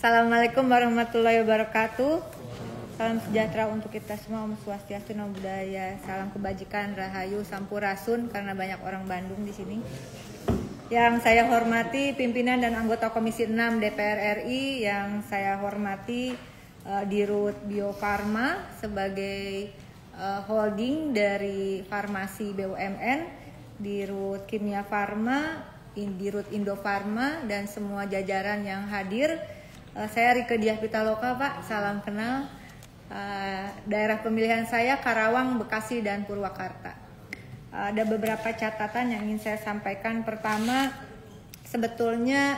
Assalamualaikum warahmatullahi wabarakatuh. Salam sejahtera untuk kita semua. Om Swastiastu, Namo Buddhaya. Salam kebajikan, rahayu, sampurasun, karena banyak orang Bandung di sini. Yang saya hormati pimpinan dan anggota Komisi 6 DPR RI, yang saya hormati Dirut Bio Farma sebagai holding dari farmasi BUMN, Dirut Kimia Farma, Dirut Indofarma, dan semua jajaran yang hadir. Saya Rike Diah Pitaloka, Pak, salam kenal. Daerah pemilihan saya Karawang, Bekasi, dan Purwakarta. Ada beberapa catatan yang ingin saya sampaikan. Pertama, sebetulnya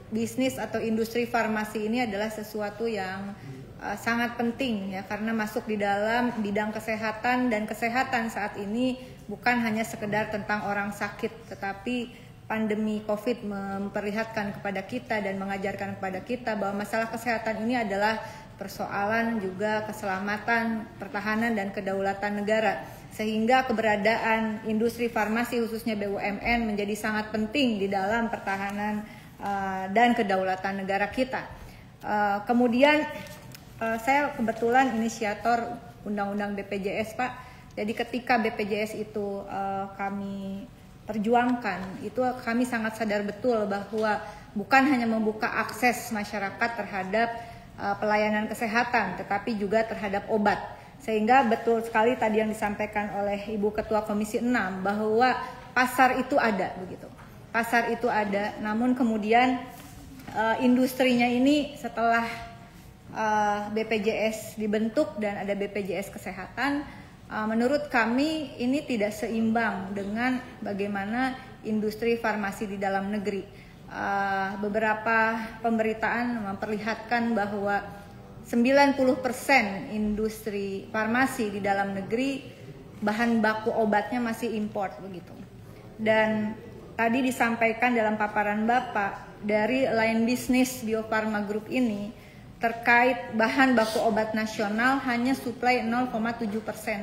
bisnis atau industri farmasi ini adalah sesuatu yang sangat penting ya, karena masuk di dalam bidang kesehatan, dan kesehatan saat ini bukan hanya sekedar tentang orang sakit, tetapi pandemi COVID memperlihatkan kepada kita dan mengajarkan kepada kita bahwa masalah kesehatan ini adalah persoalan juga keselamatan, pertahanan, dan kedaulatan negara. Sehingga keberadaan industri farmasi khususnya BUMN menjadi sangat penting di dalam pertahanan dan kedaulatan negara kita. Kemudian saya kebetulan inisiator Undang-Undang BPJS, Pak. Jadi ketika BPJS itu kami perjuangkan, itu kami sangat sadar betul bahwa bukan hanya membuka akses masyarakat terhadap pelayanan kesehatan, tetapi juga terhadap obat. Sehingga betul sekali tadi yang disampaikan oleh Ibu Ketua Komisi 6 bahwa pasar itu ada, begitu. Pasar itu ada, namun kemudian industrinya ini setelah BPJS dibentuk dan ada BPJS Kesehatan, menurut kami ini tidak seimbang dengan bagaimana industri farmasi di dalam negeri. Beberapa pemberitaan memperlihatkan bahwa 90% industri farmasi di dalam negeri bahan baku obatnya masih import, begitu. Dan tadi disampaikan dalam paparan Bapak dari line bisnis Bio Farma Group ini terkait bahan baku obat nasional hanya suplai 0,7%,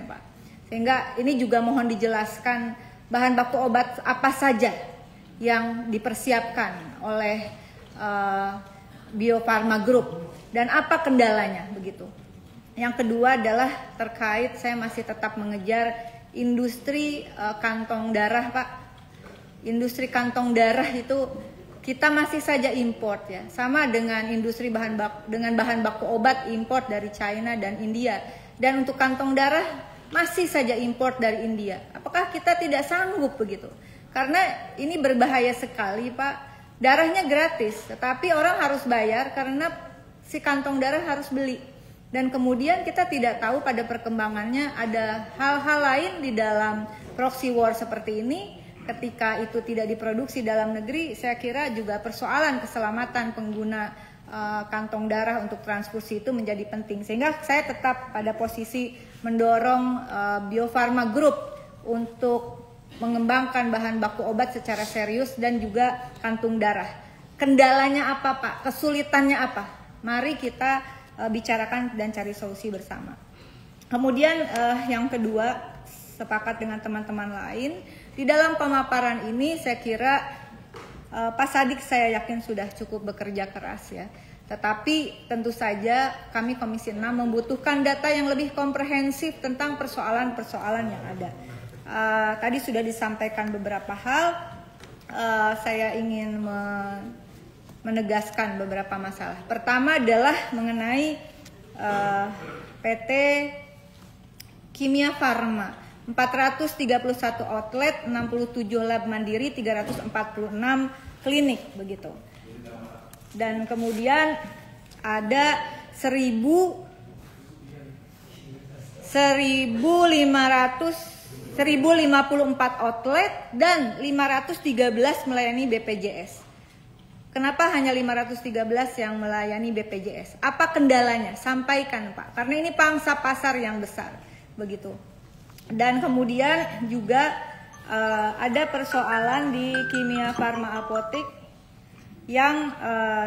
Pak. Sehingga ini juga mohon dijelaskan bahan baku obat apa saja yang dipersiapkan oleh Bio Farma Group dan apa kendalanya, begitu. Yang kedua adalah terkait, saya masih tetap mengejar industri kantong darah, Pak. Industri kantong darah itu kita masih saja import ya, sama dengan industri bahan baku obat import dari China dan India. Dan untuk kantong darah masih saja import dari India. Apakah kita tidak sanggup, begitu? Karena ini berbahaya sekali, Pak. Darahnya gratis, tetapi orang harus bayar karena si kantong darah harus beli. Dan kemudian kita tidak tahu pada perkembangannya ada hal-hal lain di dalam proxy war seperti ini. Ketika itu tidak diproduksi dalam negeri, saya kira juga persoalan keselamatan pengguna kantong darah untuk transfusi itu menjadi penting. Sehingga saya tetap pada posisi mendorong Bio Farma Group untuk mengembangkan bahan baku obat secara serius dan juga kantung darah. Kendalanya apa, Pak? Kesulitannya apa? Mari kita bicarakan dan cari solusi bersama. Kemudian yang kedua, sepakat dengan teman-teman lain, di dalam pemaparan ini saya kira Pak Sadik saya yakin sudah cukup bekerja keras ya. Tetapi tentu saja kami Komisi 6 membutuhkan data yang lebih komprehensif tentang persoalan-persoalan yang ada. Tadi sudah disampaikan beberapa hal, saya ingin menegaskan beberapa masalah. Pertama adalah mengenai PT Kimia Farma. 431 outlet, 67 lab mandiri, 346 klinik, begitu. Dan kemudian ada 1054 outlet dan 513 melayani BPJS. Kenapa hanya 513 yang melayani BPJS? Apa kendalanya? Sampaikan, Pak. Karena ini pangsa pasar yang besar, begitu. Dan kemudian juga ada persoalan di Kimia Farma Apotek yang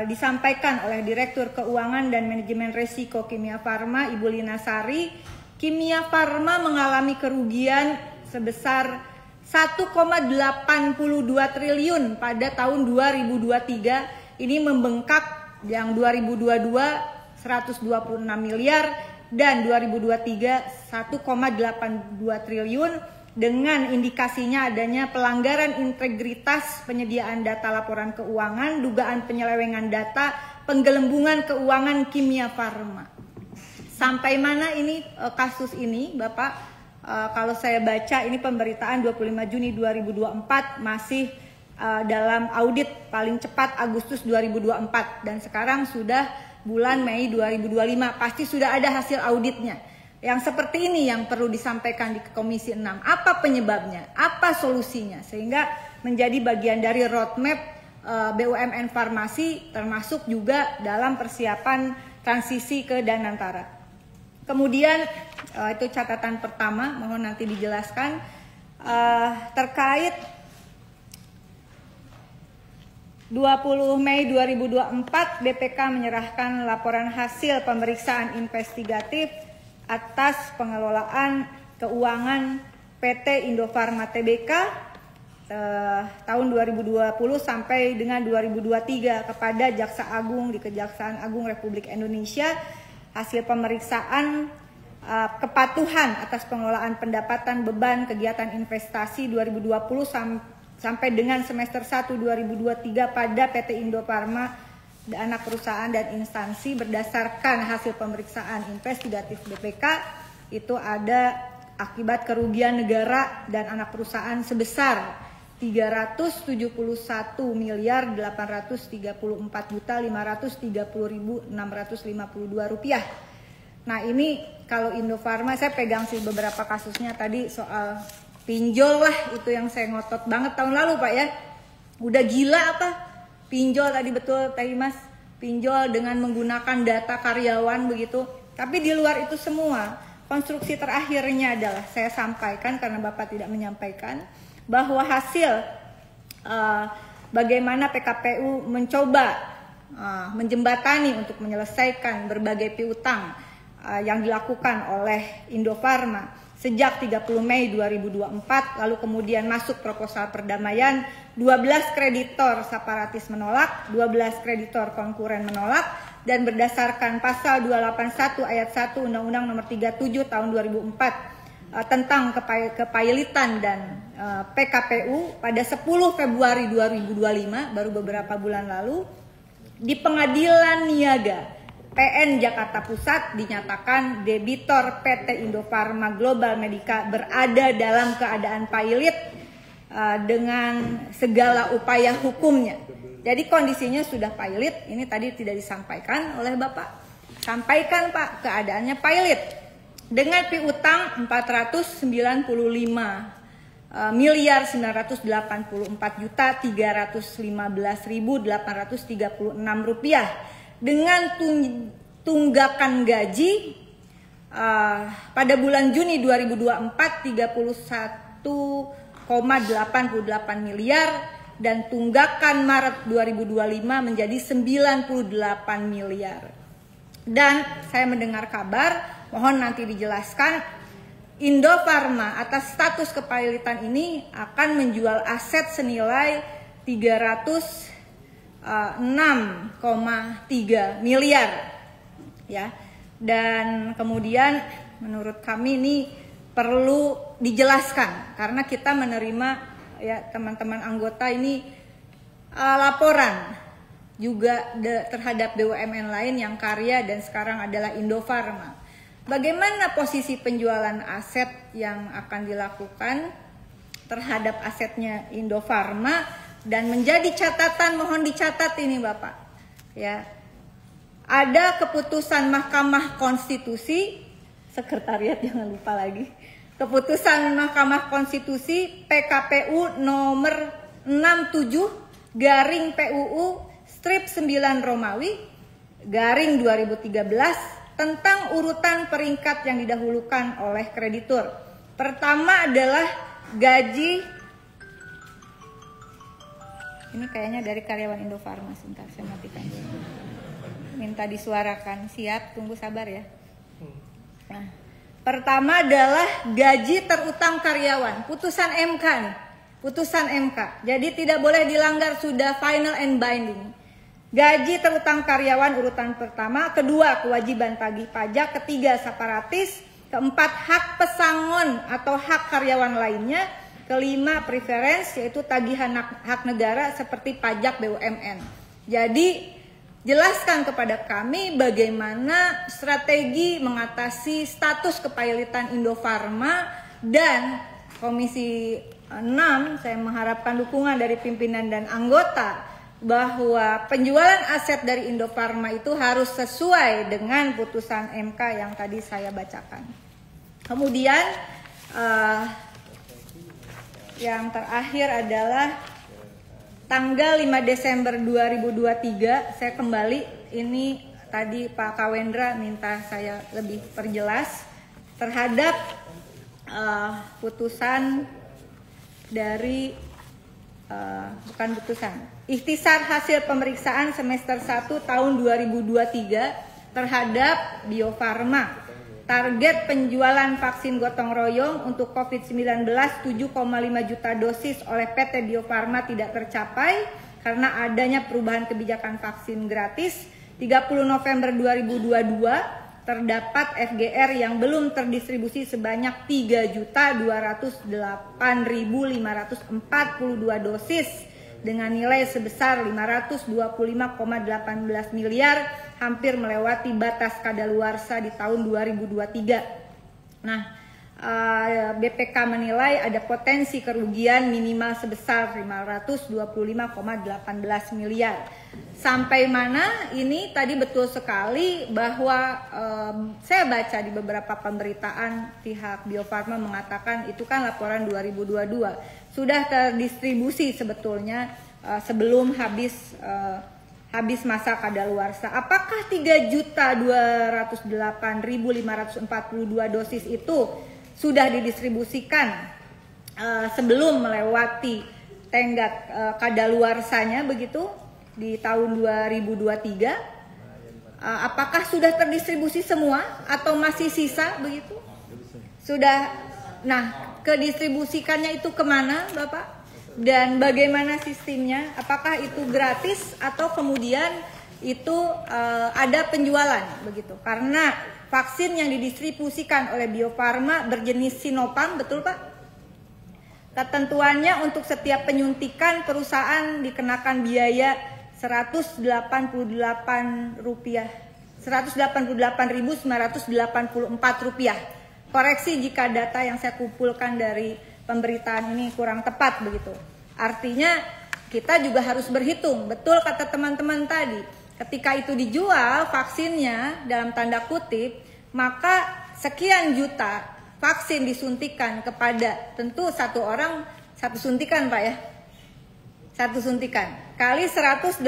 disampaikan oleh Direktur Keuangan dan Manajemen Risiko Kimia Farma, Ibu Lina Sari. Kimia Farma mengalami kerugian sebesar 1,82 triliun pada tahun 2023. Ini membengkak yang 2022 126 miliar dan 2023 1,82 triliun dengan indikasinya adanya pelanggaran integritas penyediaan data laporan keuangan, dugaan penyelewengan data, penggelembungan keuangan Kimia Farma. Sampai mana ini kasus ini, Bapak? Kalau saya baca ini pemberitaan 25 Juni 2024 masih dalam audit paling cepat Agustus 2024 dan sekarang sudah bulan Mei 2025, pasti sudah ada hasil auditnya. Yang seperti ini yang perlu disampaikan di Komisi 6. Apa penyebabnya? Apa solusinya? Sehingga menjadi bagian dari roadmap BUMN Farmasi termasuk juga dalam persiapan transisi ke Danantara. Kemudian itu catatan pertama, mohon nanti dijelaskan terkait 20 Mei 2024 BPK menyerahkan laporan hasil pemeriksaan investigatif atas pengelolaan keuangan PT Indofarma Tbk tahun 2020 sampai dengan 2023 kepada Jaksa Agung di Kejaksaan Agung Republik Indonesia. Hasil pemeriksaan kepatuhan atas pengelolaan pendapatan beban kegiatan investasi 2020 sampai dengan semester 1 2023 pada PT Indofarma dan anak perusahaan dan instansi berdasarkan hasil pemeriksaan investigatif BPK itu ada akibat kerugian negara dan anak perusahaan sebesar 371 miliar 834 juta 530.652 rupiah. Nah ini kalau Indofarma saya pegang sih beberapa kasusnya tadi soal pinjol lah itu yang saya ngotot banget tahun lalu Pak ya. Udah gila apa? Pinjol tadi betul tadi Mas. Pinjol dengan menggunakan data karyawan begitu. Tapi di luar itu semua konstruksi terakhirnya adalah saya sampaikan karena Bapak tidak menyampaikan bahwa hasil bagaimana PKPU mencoba menjembatani untuk menyelesaikan berbagai piutang yang dilakukan oleh Indofarma sejak 30 Mei 2024 lalu kemudian masuk proposal perdamaian 12 kreditor separatis menolak, 12 kreditor konkuren menolak dan berdasarkan pasal 281 ayat 1 Undang-Undang Nomor 37 tahun 2004 tentang kepailitan dan PKPU pada 10 Februari 2025 baru beberapa bulan lalu di Pengadilan Niaga PN Jakarta Pusat dinyatakan debitor PT Indofarma Global Medica berada dalam keadaan pailit dengan segala upaya hukumnya. Jadi kondisinya sudah pailit, ini tadi tidak disampaikan oleh Bapak. Sampaikan Pak, keadaannya pailit. Dengan piutang 495 miliar 984 juta 315.836 rupiah dengan tunggakan gaji pada bulan Juni 2024 31,88 miliar dan tunggakan Maret 2025 menjadi 98 miliar. Dan saya mendengar kabar, mohon nanti dijelaskan, Indofarma atas status kepailitan ini akan menjual aset senilai 306,3 miliar ya. Dan kemudian menurut kami ini perlu dijelaskan karena kita menerima ya teman-teman anggota ini laporan juga terhadap BUMN lain yang karya dan sekarang adalah Indofarma. Bagaimana posisi penjualan aset yang akan dilakukan terhadap asetnya Indofarma dan menjadi catatan, mohon dicatat ini Bapak. Ya. Ada keputusan Mahkamah Konstitusi, sekretariat jangan lupa lagi. Keputusan Mahkamah Konstitusi PKPU nomor 67 garing PUU strip 9 Romawi garing 2013 tentang urutan peringkat yang didahulukan oleh kreditur. Pertama adalah gaji, ini kayaknya dari karyawan Indofarma, sebentar saya matikan dulu. Minta disuarakan, siap, tunggu sabar ya. Nah, pertama adalah gaji terutang karyawan, putusan MK nih, putusan MK. Jadi tidak boleh dilanggar, sudah final and binding. Gaji terutang karyawan urutan pertama, kedua kewajiban tagih pajak, ketiga separatis, keempat hak pesangon atau hak karyawan lainnya, kelima preference yaitu tagihan hak negara seperti pajak BUMN. Jadi jelaskan kepada kami bagaimana strategi mengatasi status kepailitan Indofarma, dan Komisi 6 saya mengharapkan dukungan dari pimpinan dan anggota bahwa penjualan aset dari Indofarma itu harus sesuai dengan putusan MK yang tadi saya bacakan. Kemudian yang terakhir adalah tanggal 5 Desember 2023, saya kembali, ini tadi Pak Kawendra minta saya lebih perjelas terhadap putusan dari bukan putusan, ikhtisar hasil pemeriksaan semester 1 tahun 2023 terhadap Bio Farma. Target penjualan vaksin gotong royong untuk COVID-19 7,5 juta dosis oleh PT Bio Farma tidak tercapai karena adanya perubahan kebijakan vaksin gratis. 30 November 2022 terdapat FGR yang belum terdistribusi sebanyak 3.208.542 dosis dengan nilai sebesar 525,18 miliar, hampir melewati batas kadaluarsa di tahun 2023. Nah, BPK menilai ada potensi kerugian minimal sebesar 525,18 miliar. Sampai mana ini tadi betul sekali bahwa saya baca di beberapa pemberitaan pihak Bio Farma mengatakan itu kan laporan 2022 sudah terdistribusi sebetulnya sebelum habis masa kadaluarsa. Apakah 3.208.542 dosis itu sudah didistribusikan sebelum melewati tenggat kadaluarsanya begitu di tahun 2023? Apakah sudah terdistribusi semua atau masih sisa begitu? Sudah. Nah, kedistribusikannya itu kemana, Bapak? Dan bagaimana sistemnya? Apakah itu gratis atau kemudian itu ada penjualan begitu? Karena vaksin yang didistribusikan oleh Bio Farma berjenis Sinopharm, betul Pak? Ketentuannya untuk setiap penyuntikan perusahaan dikenakan biaya Rp188.984. Koreksi jika data yang saya kumpulkan dari pemberitaan ini kurang tepat begitu. Artinya kita juga harus berhitung, betul kata teman-teman tadi. Ketika itu dijual vaksinnya dalam tanda kutip, maka sekian juta vaksin disuntikan kepada tentu satu orang satu suntikan Pak ya. Satu suntikan kali 188.000.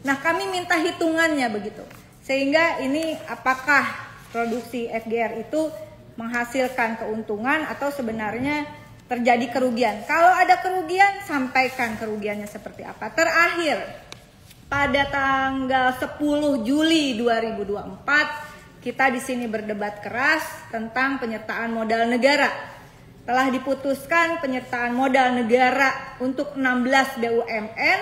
Nah, kami minta hitungannya begitu. Sehingga ini apakah produksi FGR itu menghasilkan keuntungan atau sebenarnya terjadi kerugian. Kalau ada kerugian, sampaikan kerugiannya seperti apa. Terakhir, pada tanggal 10 Juli 2024, kita di sini berdebat keras tentang penyertaan modal negara. Telah diputuskan penyertaan modal negara untuk 16 BUMN,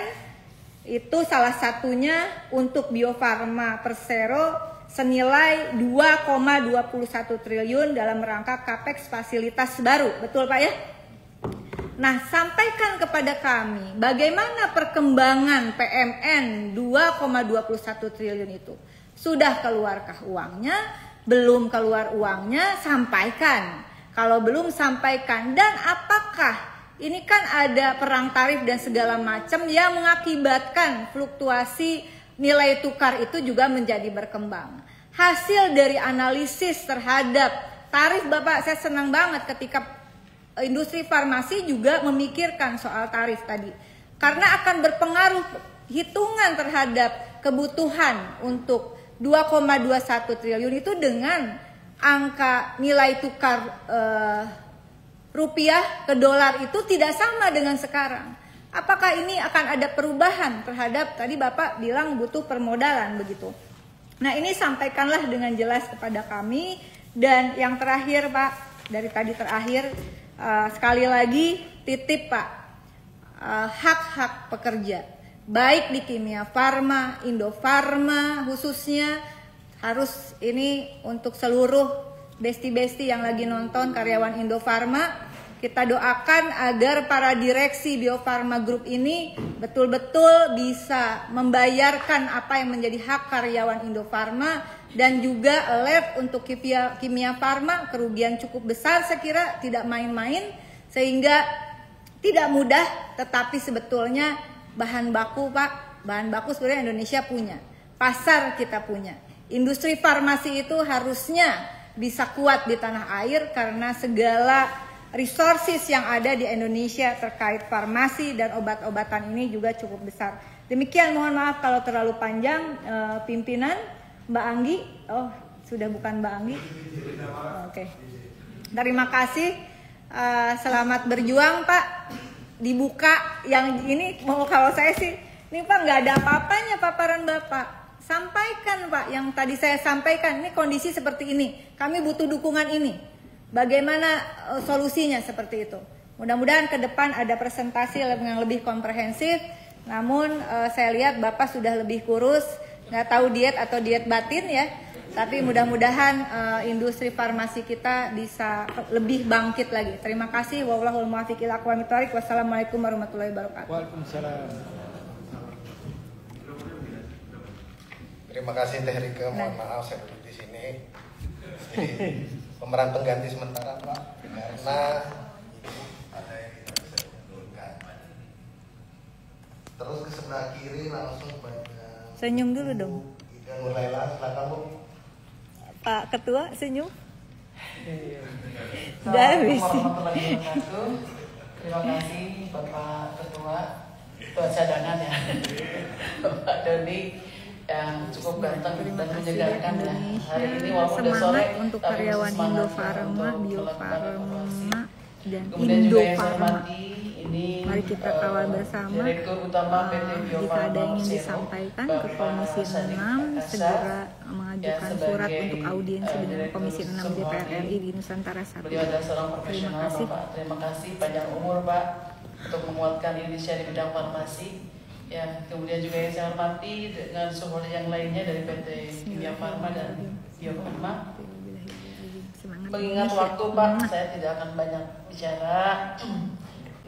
itu salah satunya untuk Bio Farma Persero senilai 2,21 triliun dalam rangka capex fasilitas baru. Betul Pak ya? Nah, sampaikan kepada kami bagaimana perkembangan PMN 2,21 triliun itu. Sudah keluarkah uangnya? Belum keluar uangnya? Sampaikan. Kalau belum, sampaikan. Dan apakah ini kan ada perang tarif dan segala macam yang mengakibatkan fluktuasi nilai tukar itu juga menjadi berkembang. Hasil dari analisis terhadap tarif, Bapak, saya senang banget ketika industri farmasi juga memikirkan soal tarif tadi. Karena akan berpengaruh hitungan terhadap kebutuhan untuk 2,21 triliun itu dengan angka nilai tukar rupiah ke dolar itu tidak sama dengan sekarang. Apakah ini akan ada perubahan terhadap, tadi Bapak bilang butuh permodalan begitu. Nah, ini sampaikanlah dengan jelas kepada kami. Dan yang terakhir Pak, dari tadi terakhir, sekali lagi titip Pak, hak-hak pekerja. baik di Kimia Farma, Indofarma khususnya. Harus ini untuk seluruh besti-besti yang lagi nonton karyawan Indofarma, kita doakan agar para direksi Bio Farma Group ini betul-betul bisa membayarkan apa yang menjadi hak karyawan Indofarma, dan juga alert untuk Kimia Farma, kerugian cukup besar saya kira, tidak main-main, sehingga tidak mudah, tetapi sebetulnya bahan baku Pak, bahan baku sebenarnya Indonesia punya, pasar kita punya. Industri farmasi itu harusnya bisa kuat di tanah air karena segala resources yang ada di Indonesia terkait farmasi dan obat-obatan ini juga cukup besar. Demikian, mohon maaf kalau terlalu panjang. Pimpinan Mbak Anggi, oh sudah bukan Mbak Anggi. Oke. Terima kasih. Selamat berjuang Pak. Dibuka yang ini, mau kalau saya sih, ini Pak nggak ada apa-apanya paparan Bapak. Sampaikan Pak yang tadi saya sampaikan, ini kondisi seperti ini, kami butuh dukungan ini. Bagaimana solusinya seperti itu. Mudah-mudahan ke depan ada presentasi yang lebih komprehensif. Namun saya lihat Bapak sudah lebih kurus, nggak tahu diet atau diet batin ya. Tapi mudah-mudahan industri farmasi kita bisa lebih bangkit lagi. Terima kasih. Wallahul muwaffiq ila aqwamit thoriq. Wassalamualaikum warahmatullahi wabarakatuh. Waalaikumsalam. Terima kasih Teh Rike, mohon maaf saya duduk di sini. Jadi pemeran pengganti sementara Pak, karena ada yang kita bisa mundurkan. Terus ke sebelah kiri langsung banyak. Senyum dulu dong. Ida Nurlaila, silakan Bu. Pak Ketua senyum. Assalamualaikum warahmatullahi wabarakatuh. Terima kasih Bapak Ketua cadangan ya, Bapak Doni yang cukup ganteng dan menyegarkan ya. Hari ini walaupun udah sore, untuk tapi karyawan semangat Indofarma, untuk Bio melakukan evaluasi. Farma dan Kemudian juga yang saya Indofarma. hormati, ini Mari kita kawal bersama. Direktur Utama PT Bio Jika Farma ada yang ingin Persero, disampaikan ke Bapak Komisi Sadiq 6, Akasa, segera yang mengajukan sebagai, surat untuk audiensi dengan Direktur Komisi 6 Sumhordi. DPR RI di Nusantara 1. Beliau adalah seorang Terima profesional kasih. Bapak. Terima kasih panjang umur Pak untuk menguatkan Indonesia di bidang farmasi. Ya, kemudian juga yang saya hormati dengan sumber yang lainnya dari PT Kimia Farma dan Bio Farma. Semangat Mengingat Indonesia. waktu Pak, saya tidak akan banyak bicara.